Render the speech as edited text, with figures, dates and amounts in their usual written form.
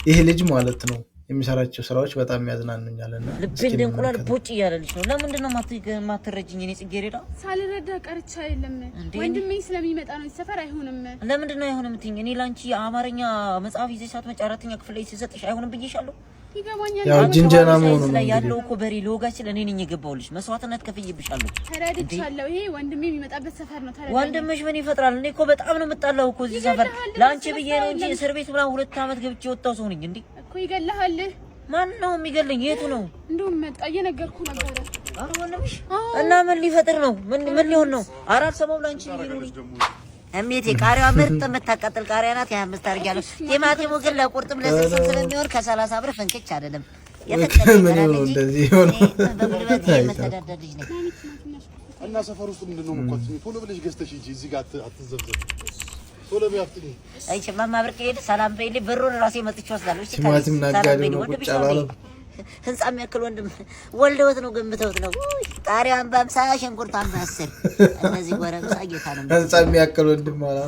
ይሄ ልጅ ማለት ነው የሚሰራቸው ስራዎች በጣም ያዝናኑኛልና ልብን እንቁላል ቦጭ እያለልሽ ነው ለምንድን ነው ማትረጅኝ እኔ ጽጌረዳ ሳልረዳ ቀርቻ አይደለም ወንድሜ ስለሚመጣ ነው ሰፈር አይሆንም ለምንድን ነው አይሆንም ትኝ እኔ ላንቺ አማርኛ መጽሐፍ ይዘሽ ሳትመጪ አራተኛ ክፍል ላይ ሲሰጥሽ አይሆንም ብዬሻለሁ ይገባኛል ያው ጅንጀና መሆኑ ነው ያለው እኮ በሪ ለወጋችን እኔ ነኝ የገባውልሽ መስዋዕትነት ከፍዬብሻለሁ ተረድቻለሁ ይሄ ወንድሜ የሚመጣበት ሰፈር ነው ተረድቻለሁ ወንድምሽ ምን ይፈጥራል እኔ እኮ በጣም ነው የምጣላው እኮ እዚህ ሰፈር ላንቺ ብዬ ነው እንጂ እስር ቤት ብላ 2 አመት ገብቼ ወጣው ሰው ነኝ እንዴ እኮ ይገለሃል ማን ነው የሚገለኝ የቱ ነው እንደውም መጣ እየነገርኩ ነበር ወንድምሽ እና ምን ሊፈጥር ነው ምን ሊሆን ነው አራት ሰሞን ላንቺ ይሉኝ እሜቴ ቃሪያ ምርጥ የምታቃጥል ቃሪያ ናት 25 አርጋለሁ ቲማቲሙ ግን ለቁርጥም ለስልስም ስለሚወር ከ30 ብር ፈንክች አይደለም የፈጠረኝ እንደዚህ ሆነ በጉልበት የምተዳደርልሽ ነኝ እና ሰፈር ውስጥ ምንድነው መቆጥ ቶሎ ብለሽ ገዝተሽ ሂጂ እዚህ ጋር አትዘብዘብ ቶሎ ቢያፍጥኝ አይቼ ማማብርቅ ሄደ ሰላም በይልኝ ብሩን ራሴ መጥቼ ወስዳለሁ እሺ ቲማቲም ናጋዴ ነው ቁጭ አላለም ህንጻ የሚያክል ወንድም ወልደውት ነው ገምተውት ነው ቃሪያን በ50 ሽንኩርት 50 እነዚህ ጎረምሳ ጌታ ነው ህንጻ የሚያክል ወንድም ማለት